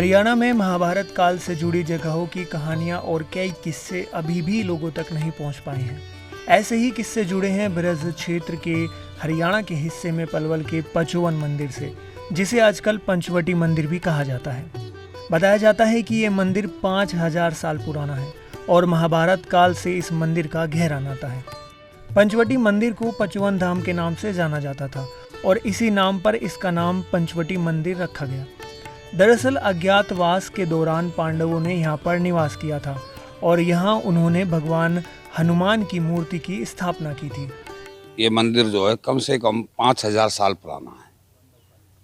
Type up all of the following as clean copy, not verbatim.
हरियाणा में महाभारत काल से जुड़ी जगहों की कहानियां और कई किस्से अभी भी लोगों तक नहीं पहुंच पाए हैं। ऐसे ही किस्से जुड़े हैं ब्रज क्षेत्र के हरियाणा के हिस्से में पलवल के पचोवन मंदिर से, जिसे आजकल पंचवटी मंदिर भी कहा जाता है। बताया जाता है कि ये मंदिर 5000 साल पुराना है और महाभारत काल से इस मंदिर का गहरा नाता है। पंचवटी मंदिर को पचोवन धाम के नाम से जाना जाता था और इसी नाम पर इसका नाम पंचवटी मंदिर रखा गया। दरअसल अज्ञातवास के दौरान पांडवों ने यहाँ पर निवास किया था और यहाँ उन्होंने भगवान हनुमान की मूर्ति की स्थापना की थी। ये मंदिर जो है कम से कम 5000 साल पुराना है।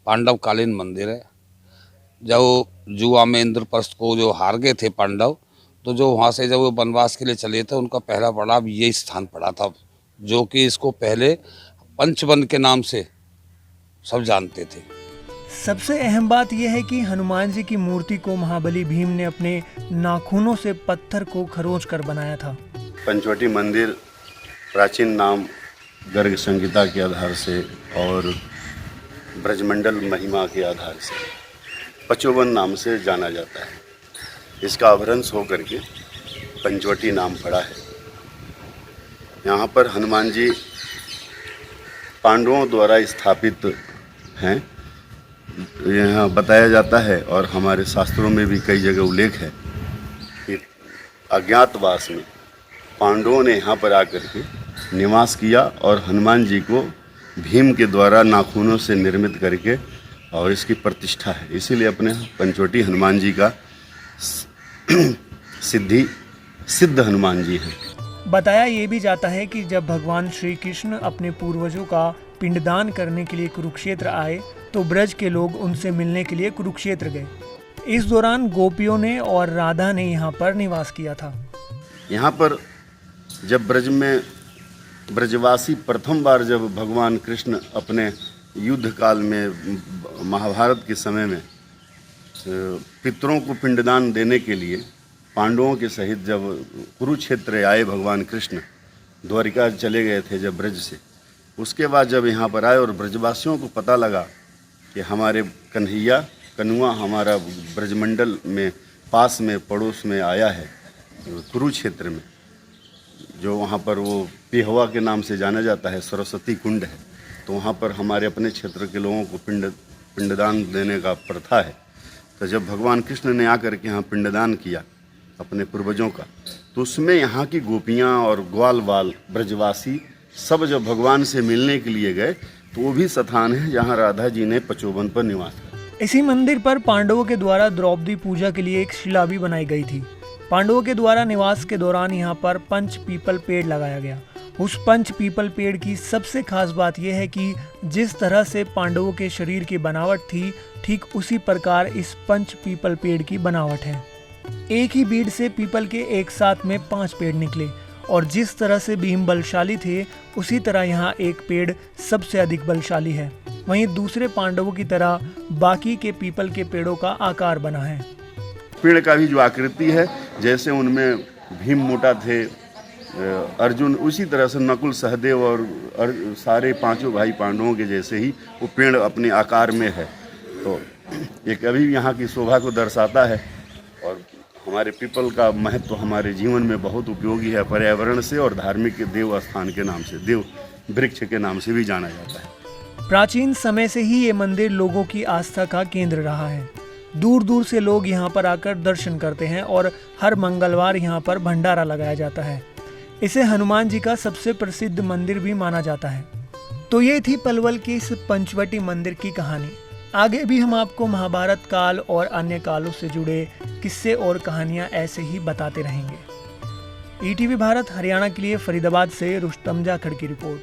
पांडवकालीन मंदिर है। जब जुआ में इंद्रप्रस्थ को जो हार गए थे पांडव, तो जो वहाँ से जब वो वनवास के लिए चले थे, उनका पहला पड़ाव ये स्थान पड़ा था, जो कि इसको पहले पंचवन के नाम से सब जानते थे। सबसे अहम बात यह है कि हनुमान जी की मूर्ति को महाबली भीम ने अपने नाखूनों से पत्थर को खरोंच कर बनाया था। पंचवटी मंदिर प्राचीन नाम गर्ग संहिता के आधार से और ब्रजमंडल महिमा के आधार से पचोवन नाम से जाना जाता है। इसका अपभ्रंश होकर के पंचवटी नाम पड़ा है। यहाँ पर हनुमान जी पांडवों द्वारा स्थापित हैं। यहाँ बताया जाता है और हमारे शास्त्रों में भी कई जगह उल्लेख है कि अज्ञातवास में पांडवों ने यहाँ पर आकर के निवास किया और हनुमान जी को भीम के द्वारा नाखूनों से निर्मित करके और इसकी प्रतिष्ठा है। इसीलिए अपने पंचवटी हनुमान जी का सिद्ध हनुमान जी है। बताया ये भी जाता है कि जब भगवान श्री कृष्ण अपने पूर्वजों का पिंडदान करने के लिए कुरुक्षेत्र आए, तो ब्रज के लोग उनसे मिलने के लिए कुरुक्षेत्र गए। इस दौरान गोपियों ने और राधा ने यहाँ पर निवास किया था। यहाँ पर जब ब्रज में ब्रजवासी प्रथम बार जब भगवान कृष्ण अपने युद्ध काल में महाभारत के समय में पितरों को पिंडदान देने के लिए पांडवों के सहित जब कुरुक्षेत्र आए, भगवान कृष्ण द्वारिका चले गए थे जब ब्रज से, उसके बाद जब यहाँ पर आए और ब्रजवासियों को पता लगा कि हमारे कन्हुआ हमारा ब्रजमंडल में पास में पड़ोस में आया है कुरुक्षेत्र में, जो वहाँ पर वो पेहवा के नाम से जाना जाता है, सरस्वती कुंड है, तो वहाँ पर हमारे अपने क्षेत्र के लोगों को पिंडदान देने का प्रथा है। तो जब भगवान कृष्ण ने आकर के यहाँ पिंडदान किया अपने पूर्वजों का, तो उसमें यहाँ की गोपियाँ और ग्वाल बाल ब्रजवासी सब जब भगवान से मिलने के लिए गए, तो वो भी स्थान है जहाँ राधा जी ने पचोवन पर निवास किया। इसी मंदिर पर पांडवों के द्वारा द्रौपदी पूजा के लिए एक शिला भी बनाई गई थी। पांडवों के द्वारा निवास के दौरान यहाँ पर पंच पीपल पेड़ लगाया गया। उस पंच पीपल पेड़ की सबसे खास बात यह है कि जिस तरह से पांडवों के शरीर की बनावट थी, ठीक उसी प्रकार इस पंच पीपल पेड़ की बनावट है। एक ही बीड़ से पीपल के एक साथ में 5 पेड़ निकले और जिस तरह से भीम बलशाली थे, उसी तरह यहाँ एक पेड़ सबसे अधिक बलशाली है। वहीं दूसरे पांडवों की तरह बाकी के पीपल के पेड़ों का आकार बना है। पेड़ का भी जो आकृति है, जैसे उनमें भीम मोटा थे, अर्जुन उसी तरह से नकुल, सहदेव और सारे 5 भाई पांडवों के जैसे ही वो पेड़ अपने आकार में है। तो ये कभी यहाँ की शोभा को दर्शाता है और हमारे पीपल का महत्व हमारे जीवन में बहुत उपयोगी है। पर्यावरण से और धार्मिक देव स्थान के नाम से, देव वृक्ष के नाम से भी जाना जाता है। प्राचीन समय से ही ये मंदिर लोगों की आस्था का केंद्र रहा है। दूर दूर से लोग यहाँ पर आकर दर्शन करते हैं और हर मंगलवार यहाँ पर भंडारा लगाया जाता है। इसे हनुमान जी का सबसे प्रसिद्ध मंदिर भी माना जाता है। तो ये थी पलवल की इस पंचवटी मंदिर की कहानी। आगे भी हम आपको महाभारत काल और अन्य कालों से जुड़े किस्से और कहानियां ऐसे ही बताते रहेंगे। ईटीवी भारत हरियाणा के लिए फरीदाबाद से रुस्तम जाखड़ की रिपोर्ट।